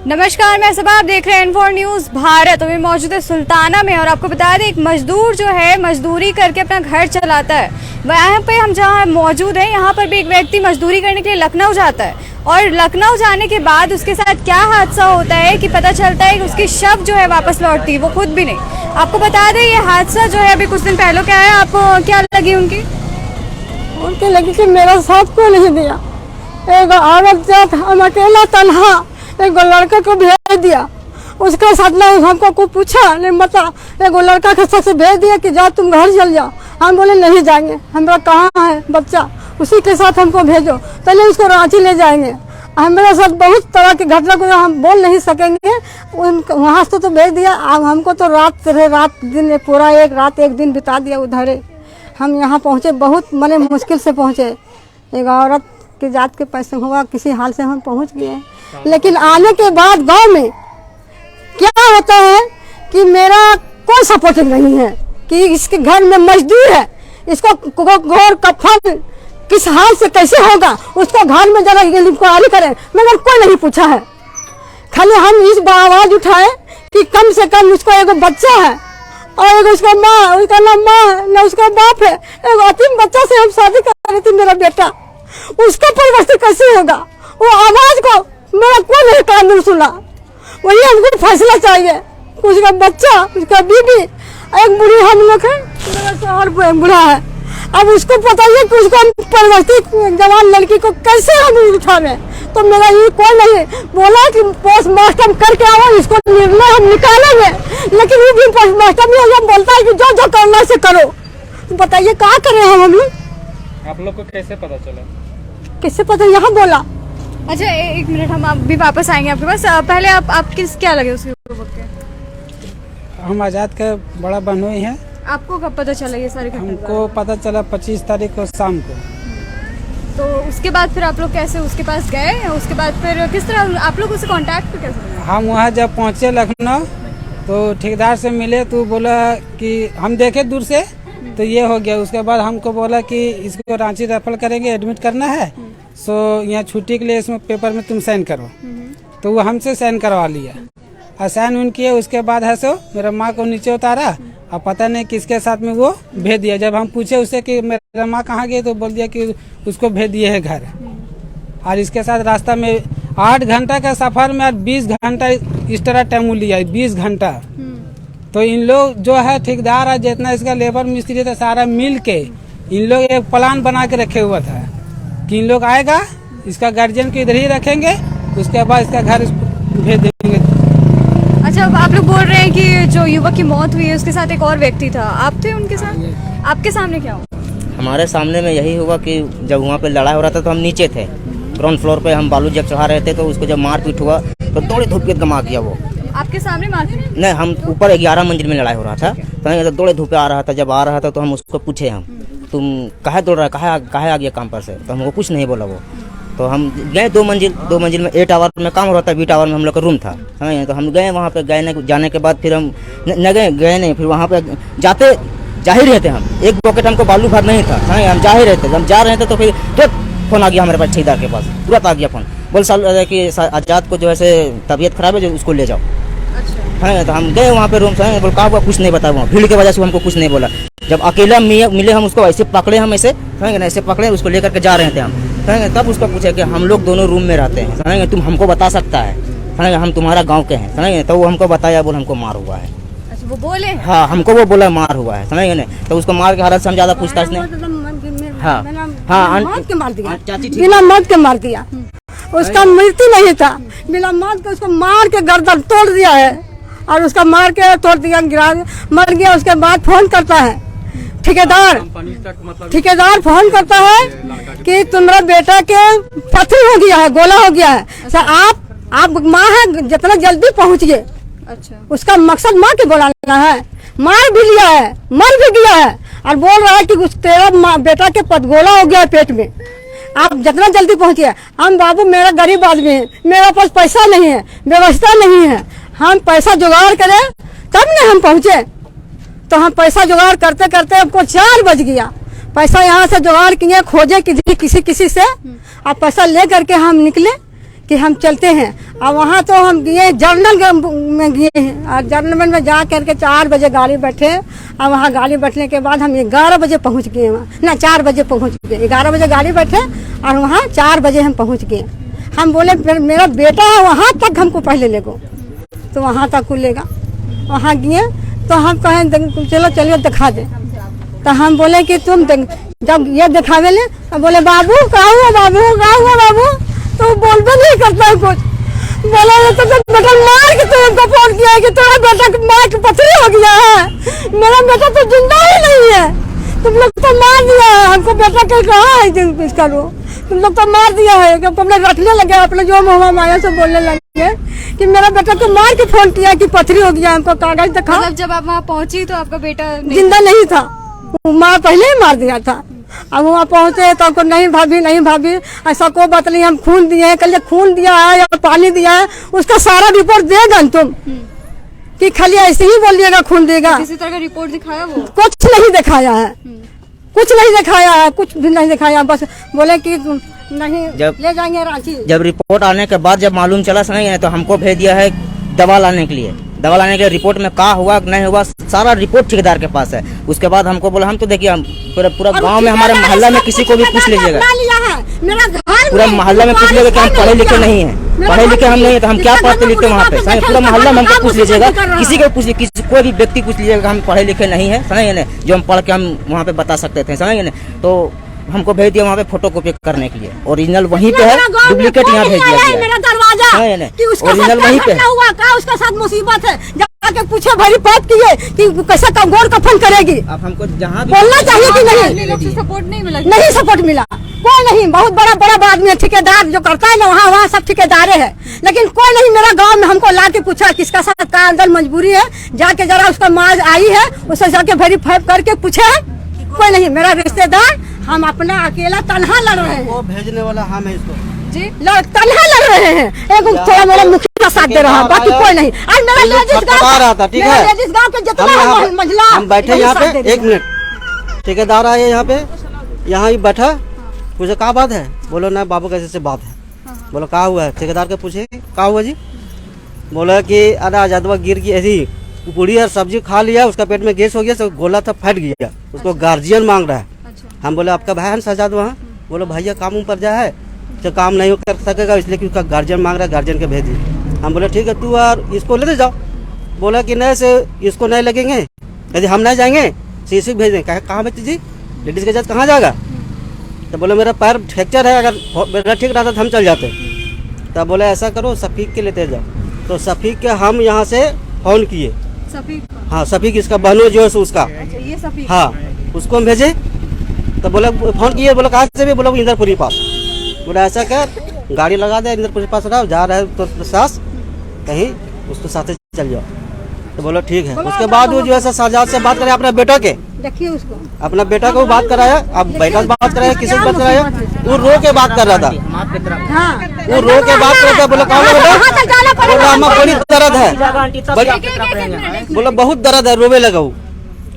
नमस्कार, मैं सबा, आप देख रहे हैं N4 न्यूज भारत। अभी मौजूद है सुल्ताना में और आपको बता दें, एक मजदूर जो है मजदूरी करके अपना घर चलाता है। वहाँ पे हम जहाँ मौजूद हैं, यहाँ पर भी एक व्यक्ति मजदूरी करने के लिए लखनऊ जाता है और लखनऊ जाने के बाद उसके साथ क्या हादसा होता है कि पता चलता है कि उसकी शव जो है वापस लौटती है, वो खुद भी नहीं। आपको बता दें, ये हादसा जो है अभी कुछ दिन पहले क्या है। आपको क्या लगी उनकी लगी कि मेरा साथ को नहीं दिया। एक औरत जात हम अकेला तन्हा एक लड़का को भेज दिया, उसके साथ ना हमको कुछ पूछा नहीं, मतलब एक लड़का के साथ भेज दिया कि जाओ तुम घर चल जाओ। हम बोले नहीं जाएंगे, हमारा कहाँ है बच्चा, उसी के साथ हमको भेजो, पहले उसको रांची ले जाएंगे। हमारे साथ बहुत तरह की घटना को हम बोल नहीं सकेंगे। वहाँ से तो भेज दिया, अब हमको तो रात दिन पूरा एक रात एक दिन बिता दिया उधर। हम यहाँ पहुँचे, बहुत मने मुश्किल से पहुँचे। एक औरत की जात के पैसे हुआ, किसी हाल से हम पहुँच गए। लेकिन आने के बाद गांव में क्या होता है कि मेरा कोई सपोर्टिंग नहीं है कि इसके घर में मजदूर है, इसको घोर कफन किस हाल से कैसे होगा, उसको घर में जरा इंक्वायरी करें, मगर कोई नहीं पूछा है। खाली हम इस आवाज उठाए कि कम से कम उसको एक बच्चा है और एक उसका माँ, उसका ना माँ है ना उसका बाप है। एक यतीम बच्चा से हम शादी कर रही थी, मेरा बेटा, उसका परिवर्तन कैसे होगा? वो आवाज को मेरा कोई नहीं कानून सुना। वही हमको फैसला चाहिए। उसका बच्चा, उसका बीबी, एक बुढ़ी हम लोग है, मेरा शोहर बुढ़ा है। अब उसको बताइए कि उसको परिवर्तित जवान लड़की को कैसे हम उठावे। तो मेरा ये कोई नहीं बोला कि पोस्टमार्टम करके आओ, इसको निर्णय हम निकालेंगे। लेकिन वो भी पोस्टमार्टम में बोलता है कि जो जो करना से करो। तो बताइए क्या करें हम लोग? आप लोग को कैसे पता चला? किससे पता? यहाँ बोला। अच्छा, एक मिनट, हम अभी वापस आएंगे आपके पास। पहले आप क्या लगे उसके वक्त के? हम आजाद के बड़ा बहनोई हैं। आपको कब पता चला ये सारी घटना? हमको पता चला 25 तारीख को शाम को। तो उसके बाद फिर आप लोग कैसे उसके पास गए? उसके बाद फिर किस तरह आप लोग उससे कांटेक्ट कैसे हुआ? हम वहाँ जब पहुँचे लखनऊ तो ठेकेदार से मिले, तो बोला कि हम देखे दूर से तो ये हो गया। उसके बाद हमको बोला कि इसको रांची रेफर करेंगे, एडमिट करना है, सो यहाँ छुट्टी के लिए इसमें पेपर में तुम साइन करो। तो वो हमसे साइन करवा लिया और साइन उन किए। उसके बाद है सो मेरा माँ को नीचे उतारा और पता नहीं किसके साथ में वो भेज दिया। जब हम पूछे उससे कि मेरा माँ कहाँ गई, तो बोल दिया कि उसको भेज दिए है घर। और इसके साथ रास्ता में 8 घंटा का सफर में 20 घंटा इस तरह टाइम लिया, 20 घंटा। तो इन लोग जो है ठेकेदार है, जितना इसका लेबर मिस्त्री था, सारा मिल के इन लोग एक प्लान बना के रखे हुआ था कि इन लोग आएगा, इसका गार्जियन को इधर ही रखेंगे, उसके बाद इसका घर भेज देंगे। अच्छा, अब आप लोग बोल रहे हैं कि जो युवक की मौत हुई है उसके साथ एक और व्यक्ति था, आप थे उनके साथ? आपके सामने क्या हुआ? हमारे सामने में यही हुआ कि जब वहाँ पे लड़ाई हो रहा था तो हम नीचे थे, ग्राउंड फ्लोर पे हम बालू जब चढ़ा रहे थे, तो उसको जब मार पीट हुआ तो दौड़े धूप के दमा किया वो। आपके सामने मारपीट? नहीं, हम ऊपर 11 मंजिल में लड़ाई हो रहा था, तो दौड़े धूपे आ रहा था। जब आ रहा था तो हम उसको पूछे, हम तुम कहाँ दौड़ रहा है, कहाँ आ गया काम पर से? तो हमको कुछ नहीं बोला वो। तो हम गए 2 मंजिल में, 8 टावर में काम हो रहा था, बी टावर में हम लोग का रूम था। तो हम गए वहाँ पे, जाने के बाद फिर हम न गए नहीं। फिर वहाँ पे जाते जा ही रहे थे हम, एक पॉकेट हमको बालू भर नहीं था, हम जा ही रहे थे। हम जा रहे थे तो फिर तुरंत फोन आ गया हमारे पास, ठेकेदार के पास तुरंत आ गया फोन। बोल साल कि आजाद को जो है तबीयत खराब है, जो उसको ले जाओ। अच्छा। तो हम गए वहाँ पे रूम से, बोल कहा हुआ, कुछ नहीं बताया। वहाँ भीड़ की वजह से हमको कुछ नहीं बोला। जब अकेला मिले हम उसको ऐसे पकड़े, हम ऐसे पकड़े, उसको लेकर के जा रहे थे हम। तब उसको पूछे कि हम लोग दोनों रूम में रहते हैं, तुम हमको बता सकता है, हम तुम्हारा गाँव के हैं। तो वो हमको बताया, बोल हमको मार हुआ है। अच्छा, वो बोले? हाँ, हमको वो बोला मार हुआ है, समझ गए। तो उसको मार के हालत से हम ज्यादा पूछताछ नहीं। हाँ, बिना मौत के मार दिया। उसका मृत्यु नहीं था, बिना मौत के उसको मार के गर्दन तोड़ दिया है और उसका मार के तोड़ दिया, गिरा मर गया। उसके बाद फोन करता है ठेकेदार फोन करता है कि तुम्हारा बेटा के पथरी हो गया है, गोला हो गया है। आप माँ है, जितना जल्दी पहुँचिए। अच्छा। उसका उसका मकसद माँ के बुलाना है। मार भी लिया है, मर भी गया है और बोल रहा है कि तेरा बेटा के गोला हो गया है पेट में, आप जितना जल्दी पहुँचिए। हम बाबू, मेरा गरीब आदमी है, मेरे पास पैसा नहीं है, व्यवस्था नहीं है, हम पैसा जुगाड़ करें तब न हम पहुँचे। तो हम पैसा जुगाड़ करते करते हमको 4 बज गया। पैसा यहाँ से जुगाड़ किए, खोजे किसी से, और पैसा ले करके हम निकले कि हम चलते हैं। और वहाँ तो हम गए जर्नल में गए हैं और जर्नल में जा करके 4 बजे गाड़ी बैठे और वहाँ गाड़ी बैठने के बाद हम 11 बजे पहुँच गए वहाँ, ना 4 बजे पहुँच गए, 11 बजे गाड़ी बैठे और वहाँ 4 बजे हम पहुँच गए। हम बोले फिर मेरा बेटा है वहाँ तक हमको पहले ले गो, तो वहाँ तक को लेगा। वहाँ गए तो हम कहें चलो चलिए दिखा दे, तो हम बोले कि तुम जब ये दिखावे ले तो बोले बाबू कहाँ हुआ बाबू, कहाँ हुआ बाबू, तो बोलते नहीं करता है कुछ। बोला तो बेटा मार के तुमको फोन किया है कि तुम्हारा बेटा मार के पथरी हो गया है, मेरा बेटा तो जिंदा ही नहीं है, तुम लोग तो मार दिया है हमको, बेटा कहीं कहाँ है इसका रो, तुम लोग तो मार दिया है। कि तुम लोग रटने लगे अपने जो मुँह माया से बोलने लगे कि मेरा बेटा को मार के फोन किया कि पथरी हो गया, हमको कागज दिखा। मतलब जब आप वहाँ पहुंची तो आपका बेटा जिंदा नहीं था, माँ पहले ही मार दिया था। अब वहाँ पहुँचे तो हमको नहीं भाभी ऐसा कोई बात नहीं, हम खून दिए हैं, कल खून दिया है या पानी दिया है उसका सारा रिपोर्ट देगा तुम, कि खाली ऐसे ही बोल दिएगा खून देगा। किसी तरह का रिपोर्ट दिखाया वो? कुछ नहीं दिखाया है, कुछ नहीं दिखाया है, कुछ भी नहीं दिखाया, बस बोले कि नहीं ले जाएंगे रांची। जब रिपोर्ट आने के बाद जब मालूम चला नहीं तो हमको भेज दिया है दवा लाने के लिए। दवा लाने के लिए रिपोर्ट में क्या हुआ नहीं हुआ सारा रिपोर्ट ठेकेदार के पास है। उसके बाद हमको बोला हम तो देखिए हम पूरा गांव में हमारे मोहल्ला में किसी को भी पूछ लीजिएगा, पूरा मोहल्ला में पूछ लीजिएगा कि हम पढ़े लिखे नहीं है, पढ़े लिखे हम नहीं है तो हम क्या पढ़ते लिखते वहाँ पे, पूरा मोहल्ला में हमको पूछ लीजिएगा, किसी को पूछ लीजिए, कोई भी व्यक्ति पूछ लीजिएगा हम पढ़े लिखे नहीं है, समझिए ना, जो हम पढ़ के हम वहाँ पे बता सकते थे, समझिए ना। तो हमको भेज दिया वहाँ पे फोटो कॉपी करने के लिए, ओरिजिनल वहीं पे है, डुप्लीकेट यहाँ भेज दिया गया मेरा दरवाजा ओरिजिनल वहीं पे हुआ, क्या उसका साथ मुसीबत है, जाके पूछे भरी बात किए कि कैसे कमगोर कफन करेगी। अब हमको जहाँ बोलना चाहिए कि नहीं, लोग से सपोर्ट नहीं मिला? नहीं सपोर्ट मिला, कोई नहीं, बहुत बड़ा आदमी है, ठेकेदार जो करता है ना वहाँ सब ठेकेदारे है, लेकिन कोई नहीं। मेरा गांव में हमको ला के पूछा किसका साथ का अंदर मजबूरी है, जाके जरा उसका माँ आई है उसे जाके वेरीफाई करके पूछे, कोई नहीं। मेरा रिश्तेदार, हम अपना अकेला तनहा लड़ रहे हैं, वो भेजने वाला हम है इसको जी, तनहा लड़ रहे हैं, एक थोड़ा मेरा मुखिया का साथ दे रहा है, बाकी कोई नहीं। आज मेरा लेडीज रहा था, ठीक है, लेडीज गाँव के जितना महिला हम बैठे यहाँ पे, 1 मिनट, ठेकेदार आए यहाँ पे, यहाँ ही बैठा, पूछे क्या बात है, बोलो ना बाबू कैसे से बात है, बोलो क्या हुआ है, ठेकेदार के पूछे क्या हुआ जी, बोला कि अरे आजादवा गिर गई, ऐसी पूरी और सब्जी खा लिया, उसका पेट में गैस हो गया, सब गोला था फट गया, उसको गार्जियन मांग रहा है। हम बोले आपका भाई है ना शहजाद वहाँ, बोलो भैया काम पर जा है तो काम नहीं कर सकेगा इसलिए कि उसका गार्जियन मांग रहा है, गार्जियन के भेज दिए। हम बोले ठीक है तू और इसको लेते जाओ, बोला कि नहीं से इसको नहीं लगेंगे, यदि हम नहीं जाएंगे सीसी भेज दें। कहाँ भेजती जी, लेडीज के साथ कहाँ जाएगा, तो बोले मेरा पैर फ्रैक्चर है, अगर मेरा ठीक रहता तो हम चल जाते। तब बोले ऐसा करो सफ़ीक के लेते जाओ, तो सफ़ीक के हम यहाँ से फ़ोन किए, हाँ सफ़ीक इसका बहनों जो है उसका, ये सफ़ीक, हाँ उसको हम भेजे। तो बोला फ़ोन किए, बोला कहाँ से भी, बोला इंदरपुरी पास, बोला ऐसा कर गाड़ी लगा दे इंदरपुरी पास रहा जा रहा है तो सास कहीं उसको साथ चल जाओ। तो बोलो ठीक है। उसके बाद वो जो है शहजाद से बात करे अपने बेटा के, देखिए उसको अपना बेटा को बात कराया, अब बेटा से बात कराया, किसी से बात कराया, वो रो के बात कर रहा था, वो रो के बात कर रहा था। बोला कहाँ बेटा, बोला हमें बड़ी दर्द है, बोला बहुत दर्द है, रोवे लगा वो,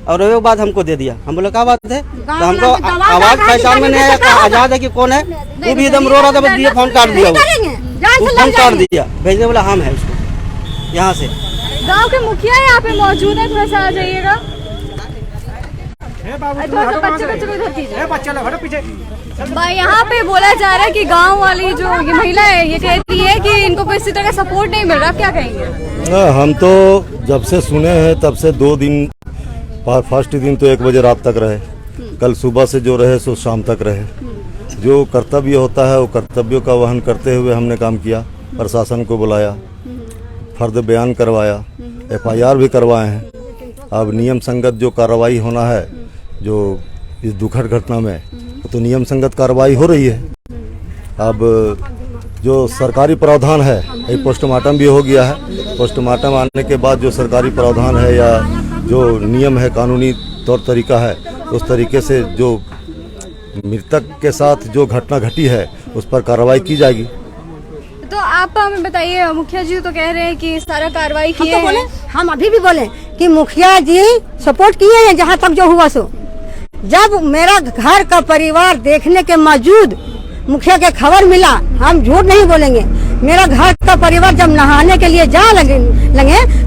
और रोवे के बाद हमको दे दिया। हम बोला क्या बात है, तो हमको आवाज पहचान में नहीं आया आजाद है कि कौन है, वो भी एकदम रो रहा था, बस दिया फोन काट दिया, वो फोन काट दिया, भेजने बोला हम है उसको यहाँ से। गांव के मुखिया यहाँ पे मौजूद है, थोड़ा सा आ जाइएगा, यहाँ पे बोला जा रहा है कि गांव वाली जो ये महिला है ये कहती है कि इनको किसी तरह का सपोर्ट नहीं मिल रहा, क्या कहेंगे? हम तो जब से सुने हैं तब से 2 दिन, फर्स्ट दिन तो 1 बजे रात तक रहे, कल सुबह से जो रहे सो शाम तक रहे। जो कर्तव्य होता है वो कर्तव्यों का वहन करते हुए हमने काम किया, प्रशासन को बुलाया, फर्द बयान करवाया, FIR भी करवाए हैं। अब नियम संगत जो कार्रवाई होना है जो इस दुखद घटना में, तो नियम संगत कार्रवाई हो रही है। अब जो सरकारी प्रावधान है, एक पोस्टमार्टम भी हो गया है, पोस्टमार्टम आने के बाद जो सरकारी प्रावधान है या जो नियम है, कानूनी तौर तरीका है, उस तरीके से जो मृतक के साथ जो घटना घटी है उस पर कार्रवाई की जाएगी। तो आप हमें बताइए, मुखिया जी तो कह रहे हैं कि सारा कार्रवाई किए हैं। हम अभी भी बोले कि मुखिया जी सपोर्ट किए हैं जहाँ तक जो हुआ सो। जब मेरा घर का परिवार देखने के बावजूद मुखिया के खबर मिला, हम झूठ नहीं बोलेंगे, मेरा घर का परिवार जब नहाने के लिए जा लगे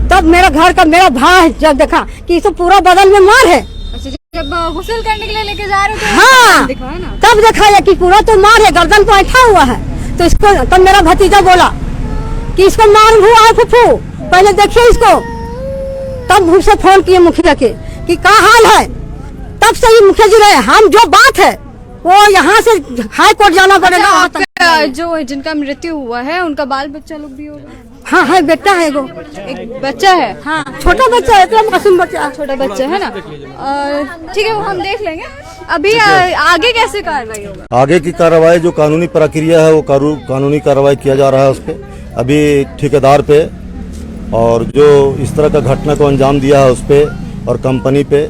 तब मेरा घर का मेरा भाई जब देखा कि इसको पूरा बदन में मार है। अच्छा, जब गुस्ल करने के लिए लेके जा रहे थे हाँ, दिखा है ना, तब देखा कि पूरा तो मार है, गर्दन पे ऐठा हुआ है। तो इसको तब मेरा भतीजा बोला कि इसको मार हुआ है फूफू, पहले देखिए इसको। तब उसे फोन किए मुखिया के कि क्या हाल है। तब से ही मुखिया जी रहे, हम जो बात है वो यहाँ से हाई कोर्ट जाना पड़ेगा। आपका जो जिनका मृत्यु हुआ है उनका बाल बच्चा लोग भी होगा? हाँ है, बेटा है वो, एक बच्चा है। हाँ छोटा बच्चा है, इतना मासूम बच्चा, छोटा बच्चा है ना। ठीक है, वो हम देख लेंगे। अभी आगे कैसे कार्रवाई होगा? आगे की कार्रवाई जो कानूनी प्रक्रिया है वो कानूनी कार्रवाई किया जा रहा है उस पर। अभी ठेकेदार पे और जो इस तरह का घटना को अंजाम दिया है उस पर और कंपनी पे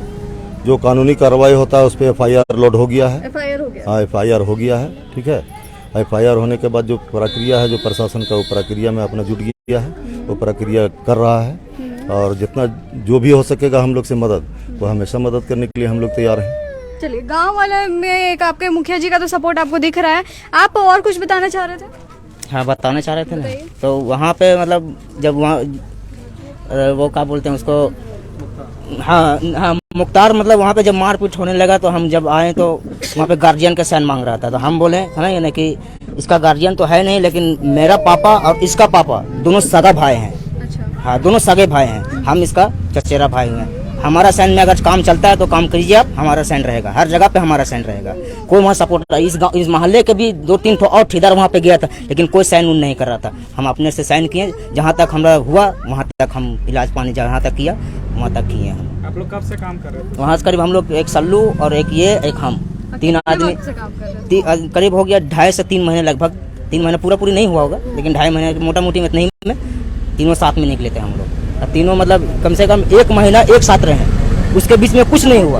जो कानूनी कार्रवाई होता है उस पर FIR लोड हो गया है। FIR हो गया? हाँ, FIR हो गया है। ठीक है, FIR होने के बाद जो प्रक्रिया है जो प्रशासन का वो प्रक्रिया में अपना जुट गया है, वो प्रक्रिया कर रहा है। और जितना जो भी हो सकेगा हम लोग से मदद, वो हमेशा मदद करने के लिए हम लोग तैयार हैं। चलिए, गांव वाले में एक आपके मुखिया जी का तो सपोर्ट आपको दिख रहा है। आप और कुछ बताना चाह रहे थे? हाँ, बताना चाह रहे थे ना। तो वहाँ पे मतलब जब वहाँ वो क्या बोलते हैं उसको, हाँ मुख्तार, मतलब वहाँ पे जब मारपीट होने लगा तो हम जब आए तो वहाँ पे गार्जियन का साइन मांग रहा था। तो हम बोले है ना यानी कि इसका गार्जियन तो है नहीं, लेकिन मेरा पापा और इसका पापा दोनों सगा भाई हैं। अच्छा। हाँ, दोनों सगे भाई हैं। हम इसका चचेरा भाई हैं। हमारा साइन में अगर काम चलता है तो काम कीजिए आप, हमारा साइन रहेगा, हर जगह पे हमारा साइन रहेगा। कोई वहाँ सपोर्ट, इस मोहल्ले के भी 2-3 ठो और ठेकेदार वहाँ पे गया था, लेकिन कोई साइन उन नहीं कर रहा था। हम अपने से साइन किए, जहाँ तक हमारा हुआ वहाँ तक हम इलाज पानी जहाँ तक किया वहाँ तक किए हम। आप लोग कब से काम कर रहे थे? वहाँ से करीब हम लोग एक सल्लू और एक ये एक हम 3 आदमी से काम कर रहे थे? करीब हो गया 2.5 से 3 महीने, लगभग 3 महीने पूरी नहीं हुआ होगा, लेकिन 2.5 महीने मोटा मोटी में नहीं में तीनों साथ में निकले थे हम लोग। अब तीनों मतलब कम से कम 1 महीना एक साथ रहे, उसके बीच में कुछ नहीं हुआ।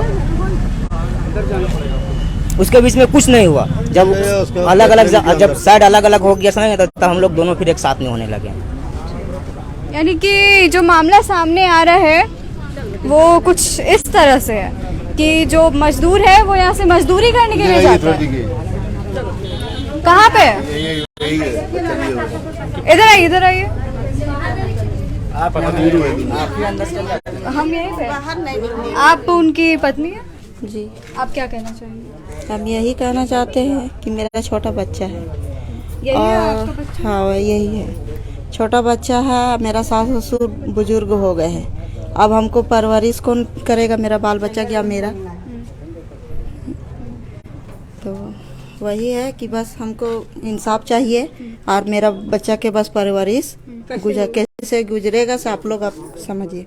उसके बीच में कुछ नहीं हुआ। जब अलग अलग, जब साइड अलग अलग हो गया समय तब हम लोग दोनों फिर एक साथ में होने लगे। यानी कि जो मामला सामने आ रहा है वो कुछ इस तरह से है कि जो मजदूर है वो यहाँ से मजदूरी करने के लिए जाता है। कहाँ पे? इधर आइए, इधर आइए। हम यहीं पे। आप उनकी पत्नी है? जी। आप क्या कहना चाहेंगे? हम यही कहना चाहते हैं कि मेरा छोटा बच्चा है। यही है आपका बच्चा? हाँ, यही है, छोटा बच्चा है। मेरा सास ससुर बुजुर्ग हो गए हैं, अब हमको परवरिश कौन करेगा, मेरा बाल बच्चा क्या मेरा? तो वही है कि बस हमको इंसाफ चाहिए और मेरा बच्चा के बस परवरिश कैसे गुजरेगा से आप लोग आप समझिए।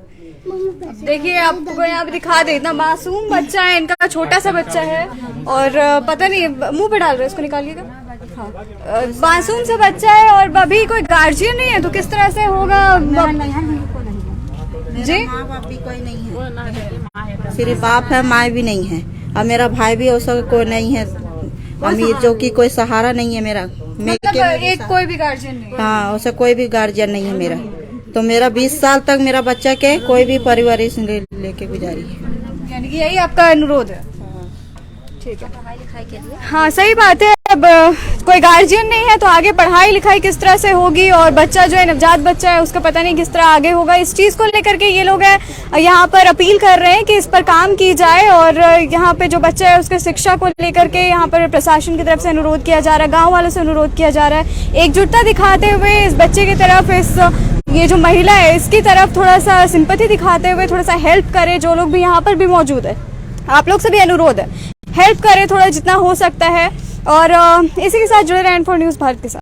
देखिए, आपको यहाँ पे दिखा दे, इतना मासूम बच्चा है इनका, छोटा सा बच्चा है और पता नहीं मुंह पे डाल रहे, इसको निकालिएगा। हाँ, मासूम सा बच्चा है और अभी कोई गार्जियन नहीं है, तो किस तरह से होगा जी? माँ बाप भी कोई नहीं है, सिर्फ बाप है, माँ भी नहीं है, और मेरा भाई भी उसका कोई नहीं है अमीर, जो कि कोई सहारा नहीं है मेरा। मतलब एक कोई भी गार्जियन नहीं है? हाँ, उसे कोई भी गार्जियन नहीं है मेरा। तो मेरा 20 साल तक मेरा बच्चा के कोई भी परवरिश लेके गुजारी है। यानी कि यही आपका अनुरोध है? ठीक है, हाँ सही बात है। अब कोई गार्जियन नहीं है तो आगे पढ़ाई लिखाई किस तरह से होगी, और बच्चा जो है नवजात बच्चा है उसका पता नहीं किस तरह आगे होगा। इस चीज़ को लेकर के ये लोग यहाँ पर अपील कर रहे हैं कि इस पर काम की जाए, और यहाँ पे जो बच्चा है उसके शिक्षा को लेकर के यहाँ पर प्रशासन की तरफ से अनुरोध किया जा रहा है, गाँव वालों से अनुरोध किया जा रहा है, एकजुटता दिखाते हुए इस बच्चे की तरफ, इस ये जो महिला है इसकी तरफ थोड़ा सा सिंपैथी दिखाते हुए थोड़ा सा हेल्प करें। जो लोग भी यहाँ पर भी मौजूद है, आप लोग से भी अनुरोध है, हेल्प करें थोड़ा जितना हो सकता है। और इसी के साथ जुड़े रहें N4 न्यूज़ भारत के साथ।